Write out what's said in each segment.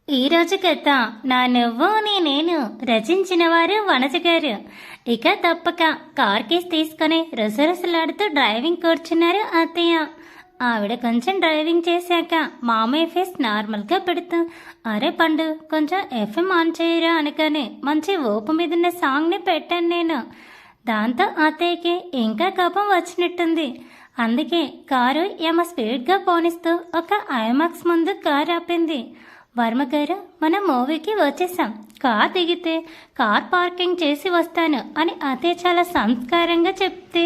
ఈరోజు కథ నా నువ్వు నేను రచించిన వారు వనజ గారు. ఇక తప్పక కార్ కేస్ తీసుకుని రుసరుసలాడుతూ డ్రైవింగ్ కూర్చున్నారు అత్తయ్య. ఆవిడ కొంచెం డ్రైవింగ్ చేశాక మామయ్య ఫేస్ నార్మల్గా పెడుతూ, అరే పండు కొంచెం ఎఫ్ఎం ఆన్ చేయరా అనుకొని మంచి ఊపు మీదున్న సాంగ్ని పెట్టాను నేను. దాంతో అత్తయ్యకి ఇంకా కోపం వచ్చినట్టుంది. అందుకే కారు ఏమో స్పీడ్గా పోనిస్తూ ఒక ఐమాక్స్ ముందు కారు ఆపింది. వర్మ గారు, మనం మూవీకి వచ్చేసాం. కార్ దిగితే కార్ పార్కింగ్ చేసి వస్తాను అని అతే చాలా సంస్కారంగా చెప్తే,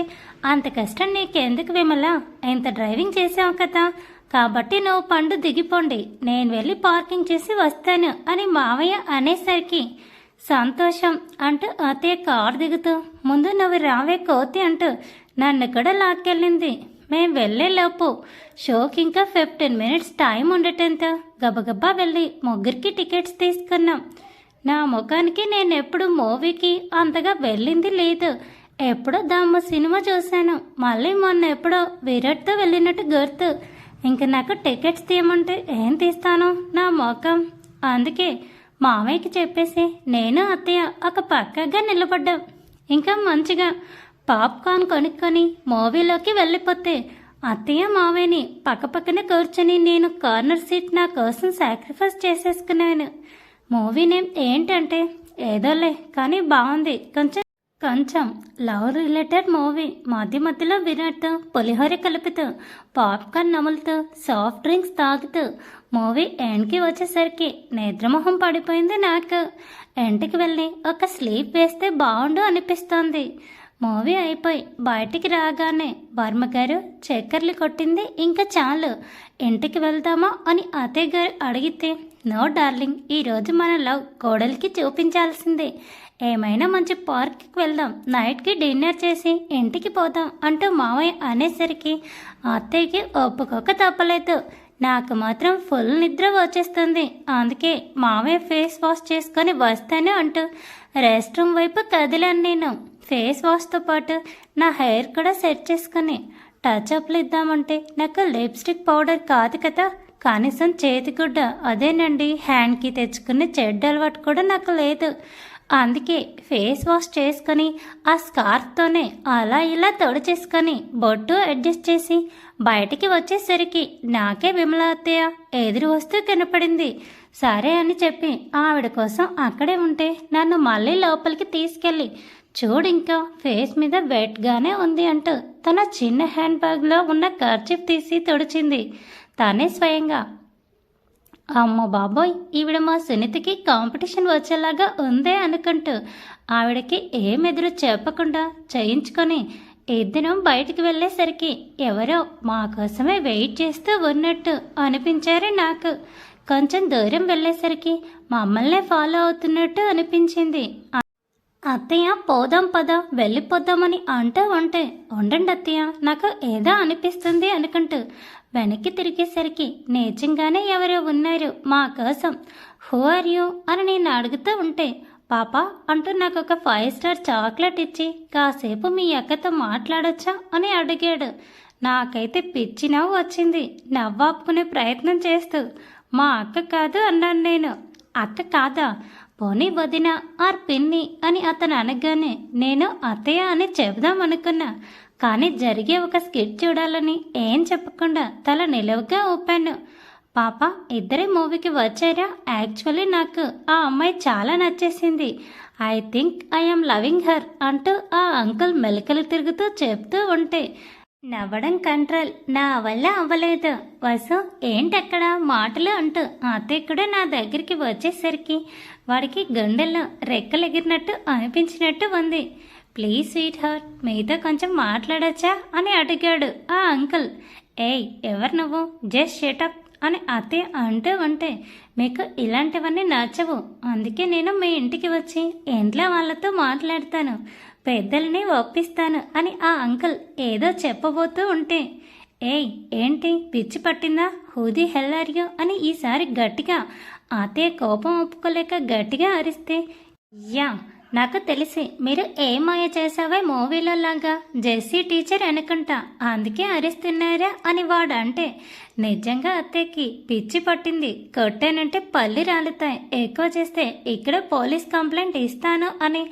అంత కష్టం నీకెందుకు విమల, ఇంత డ్రైవింగ్ చేసావు కదా, కాబట్టి నువ్వు పండు దిగిపోండి, నేను వెళ్ళి పార్కింగ్ చేసి వస్తాను అని మావయ్య అనేసరికి సంతోషం అంటూ అతయ్య కార్ దిగుతూ, ముందు నువ్వు రావే కోతి అంటూ నన్ను కూడా లాక్కెళ్ళింది. మేము వెళ్ళేలోపు షోకి ఇంకా 15 మినిట్స్ టైం ఉండటంతో గబగబా వెళ్ళి ముగ్గురికి టికెట్స్ తీసుకున్నాం. నా ముఖానికి నేను ఎప్పుడు మూవీకి అంతగా వెళ్ళింది లేదు. ఎప్పుడో దమ్ము సినిమా చూశాను, మళ్ళీ మొన్న ఎప్పుడో విరాట్తో వెళ్ళినట్టు గుర్తు. ఇంక నాకు టికెట్స్ తీయమంటే ఏం తీస్తాను నా ముఖం. అందుకే మామయ్యకి చెప్పేసి నేను అత్తయ్య ఒక పక్కగా నిలబడ్డాం. ఇంకా మంచిగా పాప్కార్న్ కొనుక్కొని మూవీలోకి వెళ్ళిపోతే అత్తయ్య మావయ్యని పక్కపక్కనే కూర్చొని నేను కార్నర్ సీట్ నా కోసం సాక్రిఫైస్ చేసేసుకున్నాను. మూవీ నేమ్ ఏంటంటే ఏదోలే కానీ బాగుంది, కొంచెం కొంచెం లవ్ రిలేటెడ్ మూవీ. మధ్య మధ్యలో విరాట్తో పులిహోర కలుపుతూ పాప్కార్న్ నములుతూ సాఫ్ట్ డ్రింక్స్ తాగుతూ మూవీ ఎండ్కి వచ్చేసరికి నిద్రమొహం పడిపోయింది నాకు. ఇంటికి వెళ్ళి ఒక స్లీప్ వేస్తే బాగుండు అనిపిస్తోంది. మూవీ అయిపోయి బయటికి రాగానే వర్మగారు చక్కర్లు కొట్టింది, ఇంకా చాలు ఇంటికి వెళ్దామా అని అత్తయ్య గారు అడిగితే, నో డార్లింగ్, ఈరోజు మన లవ్ కోడలికి చూపించాల్సిందే. ఏమైనా మంచి పార్క్కి వెళ్దాం, నైట్కి డిన్నర్ చేసి ఇంటికి పోదాం అంటూ మావయ్య అనేసరికి అత్తయ్యకి ఒప్పుకోక తప్పలేదు. నాకు మాత్రం ఫుల్ నిద్ర వచ్చేస్తుంది. అందుకే మావయ్య ఫేస్ వాష్ చేసుకొని వస్తాను అంటూ రెస్ట్ రూమ్ వైపు కదిలాను నేను. ఫేస్ వాష్తో పాటు నా హెయిర్ కూడా సెట్ చేసుకుని టచ్అప్లు ఇద్దామంటే నాకు లిప్స్టిక్ పౌడర్ కాదు కదా, కనీసం చేతిగుడ్డ అదేనండి హ్యాండ్కి తెచ్చుకునే చెడ్డ అలవాటు కూడా నాకు లేదు. అందుకే ఫేస్ వాష్ చేసుకొని ఆ స్కార్ఫ్తోనే అలా ఇలా తొడిచేసుకొని బొట్టు అడ్జస్ట్ చేసి బయటికి వచ్చేసరికి నాకే విమల అత్తయ్య ఎదురు వస్తూ కనపడింది. సరే అని చెప్పి ఆవిడ కోసం అక్కడే ఉంటే నన్ను మళ్ళీ లోపలికి తీసుకెళ్ళి, చూడు ఇంకా ఫేస్ మీద వెట్గానే ఉంది అంటూ తన చిన్న హ్యాండ్ బ్యాగ్లో ఉన్న కర్చీఫ్ తీసి తుడిచింది తానే స్వయంగా. అమ్మో బాబోయ్, ఈవిడ మా సునీతకి కాంపిటీషన్ వచ్చేలాగా ఉందే అనుకుంటూ ఆవిడకి ఏం ఎదురు చెప్పకుండా చేయించుకొని ఇద్దరం బయటికి వెళ్ళేసరికి ఎవరో మా కోసమే వెయిట్ చేస్తూ ఉన్నట్టు అనిపించారు నాకు. కొంచెం దూరం వెళ్ళేసరికి మమ్మల్నే ఫాలో అవుతున్నట్టు అనిపించింది. అత్తయ్య పోదాం పద వెళ్ళిపోదామని అంటూ ఉంటే, ఉండండి అత్తయ్య నాకు ఏదో అనిపిస్తుంది అనుకుంటూ వెనక్కి తిరిగేసరికి నిజంగానే ఎవరో ఉన్నారు మా కోసం. హూ ఆర్ యూ అని నేను అడుగుతూ ఉంటే, పాప అంటూ నాకు ఒక 5 స్టార్ చాక్లెట్ ఇచ్చి కాసేపు మీ అక్కతో మాట్లాడొచ్చా అని అడిగాడు. నాకైతే పిచ్చి నవ్వు వచ్చింది. నవ్వాపుకునే ప్రయత్నం చేస్తూ, మా అక్క కాదు అన్నాను నేను. అక్క కాదా, పోనీ వదిన ఆర్ పిన్ని అని అతను అనగానే నేను అత్తయ్య అని చెబుదాం అనుకున్నా. కానీ జరిగే ఒక స్కిట్ చూడాలని ఏం చెప్పకుండా తల నిలవుగా ఊపాను. పాప ఇద్దరే మూవీకి వచ్చారా, యాక్చువల్లీ నాకు ఆ అమ్మాయి చాలా నచ్చేసింది. I think I'm loving her అంటూ ఆ అంకుల్ మెలికలు తిరుగుతూ చెప్తూ ఉంటే నవ్వడం కంట్రోల్ నా వల్ల అవ్వలేదు. వసు ఏంటక్కడ మాటలు అంటూ అత్తయ్య కూడా నా దగ్గరికి వచ్చేసరికి వాడికి గుండెల్లో రెక్కలు ఎగిరినట్టు అనిపించినట్టు ఉంది. ప్లీజ్ స్వీట్ హార్ట్, మీతో కొంచెం మాట్లాడచ్చా అని అడిగాడు ఆ అంకుల్. ఏయ్ ఎవరు నువ్వు, జస్ట్ షటప్ అని అత్తయ్య అంటూ ఉంటే, మీకు ఇలాంటివన్నీ నచ్చవు, అందుకే నేను మీ ఇంటికి వచ్చి ఇంట్లో వాళ్ళతో మాట్లాడతాను, పెద్దల్ని ఒప్పిస్తాను అని ఆ అంకుల్ ఏదో చెప్పబోతూ ఉంటే, ఏయ్ ఏంటి పిచ్చి పట్టిందా, హూది హెల్ ఆర్ యూ అని ఈసారి గట్టిగా అత్తయ్య కోపం ఒప్పుకోలేక గట్టిగా అరిస్తే, యా నాకు తెలిసి మీరు ఏ మాయ చేసావే మూవీలో లాగా జెస్సీ టీచర్ అనుకుంటా అందుకే అరుస్తున్నారా అని వాడంటే నిజంగా అత్తయ్యకి పిచ్చి పట్టింది. కొట్టానంటే పళ్ళు రాలుతాయి, ఎక్కువ చేస్తే ఇక్కడ పోలీస్ కంప్లైంట్ ఇస్తాను అని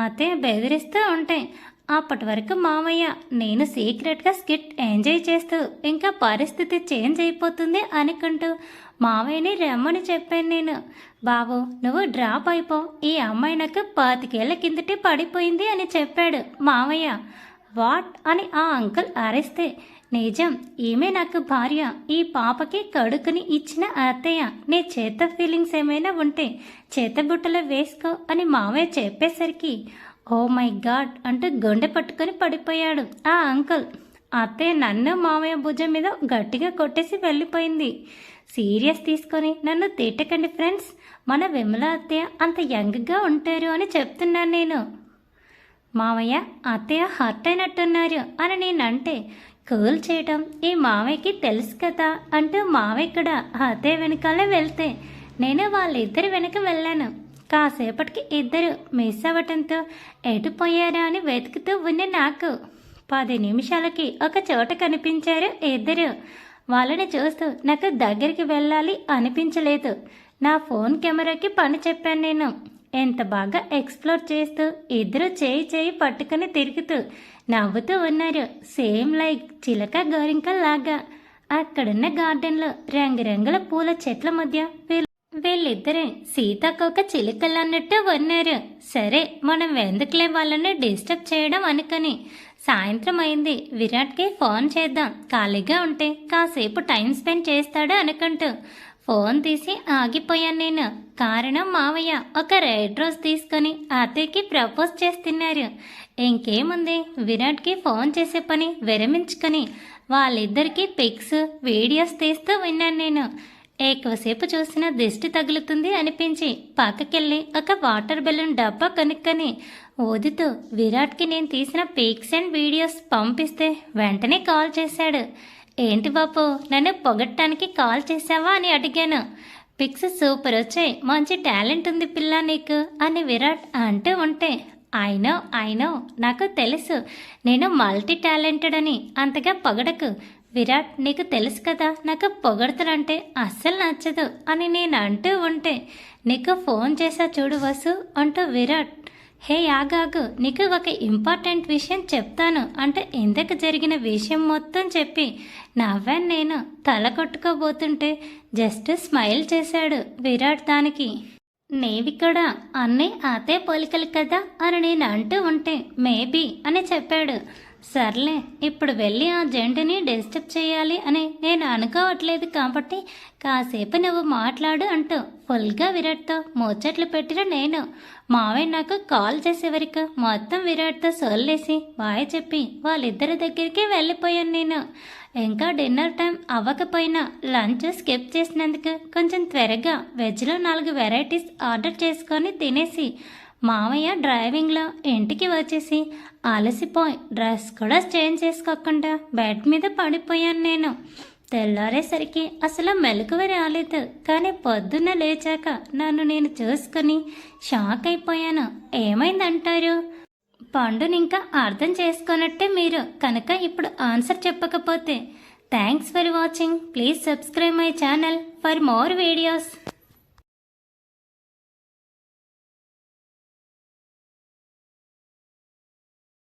అత్తయ్య బెదిరిస్తూ ఉంటాయి. అప్పటి వరకు మామయ్య నేను సీక్రెట్గా స్కిట్ ఎంజాయ్ చేస్తూ ఇంకా పరిస్థితి చేంజ్ అయిపోతుంది అనుకుంటూ మామయ్యని రమ్మని చెప్పాను నేను. బాబు నువ్వు డ్రాప్ అయిపో, ఈ అమ్మాయి నాకు 25 ఏళ్ల కిందటే పడిపోయింది అని చెప్పాడు మామయ్య. వాట్ అని ఆ అంకుల్ అరిస్తే నిజం, ఈమె నాకు భార్య, ఈ పాపకి కడుకుని ఇచ్చిన అత్తయ్య. నీ చేత ఫీలింగ్స్ ఏమైనా ఉంటే చేతబుట్టలో వేసుకో అని మామయ్య చెప్పేసరికి ఓ మై గాడ్ అంటూ గుండె పట్టుకొని పడిపోయాడు ఆ అంకుల్. అత్తయ్య నన్ను మామయ్య భుజం మీద గట్టిగా కొట్టేసి వెళ్ళిపోయింది. సీరియస్ తీసుకొని నన్ను తిట్టకండి ఫ్రెండ్స్, మన విమల అత్తయ్య అంత యంగ్గా ఉంటారు అని చెప్తున్నాను నేను. మామయ్య అత్తయ్య హర్ట్ అయినట్టున్నారు అని నేనంటే కూల్ చేయటం ఈ మామయ్యకి తెలుసు కదా అంటూ మామయ్య కూడా అత్తయ్య వెనకాలే వెళ్తే నేను వాళ్ళిద్దరి వెనక వెళ్ళాను. కాసేపటికి ఇద్దరు మిస్ అవ్వటంతో ఎటుపోయారా అని వెతుకుతూ ఉన్న నాకు 10 నిమిషాలకి ఒక చోట కనిపించారు ఇద్దరు. వాళ్ళని చూస్తూ నాకు దగ్గరికి వెళ్ళాలి అనిపించలేదు. నా ఫోన్ కెమెరాకి పని చెప్పాను నేను. ఎంత బాగా ఎక్స్ప్లోర్ చేస్తూ ఇద్దరు చేయి పట్టుకుని తిరుగుతూ నవ్వుతూ ఉన్నారు, సేమ్ లైక్ చిలక గోరింకల్లాగా. అక్కడున్న గార్డెన్లో రంగురంగుల పూల చెట్ల మధ్య వీళ్ళిద్దరే సీతాకోక చిలుకలు అన్నట్టు ఉన్నారు. సరే మనం ఎందుకులే వాళ్ళని డిస్టర్బ్ చేయడం అనుకుని సాయంత్రం అయింది, విరాట్కి ఫోన్ చేద్దాం, ఖాళీగా ఉంటే కాసేపు టైం స్పెండ్ చేస్తాడు అనుకుంటూ ఫోన్ తీసి ఆగిపోయాను నేను. కారణం మావయ్య ఒక రెడ్ రోజ్ తీసుకొని అత్తయ్యకి ప్రపోజ్ చేస్తున్నారు. ఇంకేముంది, విరాట్కి ఫోన్ చేసే పని విరమించుకొని వాళ్ళిద్దరికీ పిక్స్ వీడియోస్ తీస్తూ విన్నాను నేను. ఎక్కువసేపు చూసిన దిష్టి తగులుతుంది అనిపించి పక్కకెళ్ళి ఒక వాటర్ బెలూన్ డబ్బా కనుక్కొని ఊదుతూ విరాట్కి నేను తీసిన పిక్స్ అండ్ వీడియోస్ పంపిస్తే వెంటనే కాల్ చేశాడు. ఏంటి బాపు నన్ను పొగట్టడానికి కాల్ చేసావా అని అడిగాను. పిక్స్ సూపర్ వచ్చాయి, మంచి టాలెంట్ ఉంది పిల్ల నీకు అని విరాట్ అంటూ ఉంటే ఐ నో నాకు తెలుసు నేను మల్టీ టాలెంటెడ్ అని, అంతగా పొగడకు విరాట్, నీకు తెలుసు కదా నాకు పొగడతలంటే అస్సలు నచ్చదు అని నేను అంటూ ఉంటే నీకు ఫోన్ చేసా చూడు వసు అంటూ విరాట్ హే ఆగాగు నీకు ఒక ఇంపార్టెంట్ విషయం చెప్తాను అంటే ఇంతకు జరిగిన విషయం మొత్తం చెప్పి నవ్వాను నేను. తల కొట్టుకోబోతుంటే జస్ట్ స్మైల్ చేశాడు విరాట్. దానికి నేవి కూడా అన్నీ అతే పోలికలు కదా అని నేను అంటూ ఉంటే మేబీ అని చెప్పాడు. సర్లే ఇప్పుడు వెళ్ళి ఆ జంటని డిస్టర్బ్ చేయాలి అని నేను అనుకోవట్లేదు కాబట్టి కాసేపు నువ్వు మాట్లాడు అంటూ ఫుల్గా విరాట్తో ముచ్చట్లు పెట్టిన నేను. మావయ్య నాకు కాల్ చేసే వరకు మొత్తం విరాట్తో సోల్లేసి బాయ్ చెప్పి వాళ్ళిద్దరి దగ్గరికి వెళ్ళిపోయాను నేను. ఇంకా డిన్నర్ టైం అవ్వకపోయినా లంచ్ స్కిప్ చేసినందుకు కొంచెం త్వరగా వెజ్లో 4 వెరైటీస్ ఆర్డర్ చేసుకొని తినేసి మామయ్య డ్రైవింగ్లో ఇంటికి వచ్చేసి అలసిపోయి డ్రెస్ కూడా చేంజ్ చేసుకోకుండా బెడ్ మీద పడిపోయాను నేను. తెల్లారేసరికి అసలు మెలకువ రాలేదు, కానీ పొద్దున్న లేచాక నన్ను నేను చూసుకుని షాక్ అయిపోయాను. ఏమైందంటారు? పండునింకా అర్థం చేసుకున్నట్టే మీరు కనుక ఇప్పుడు ఆన్సర్ చెప్పకపోతే thanks for watching. Please subscribe my channel for more videos.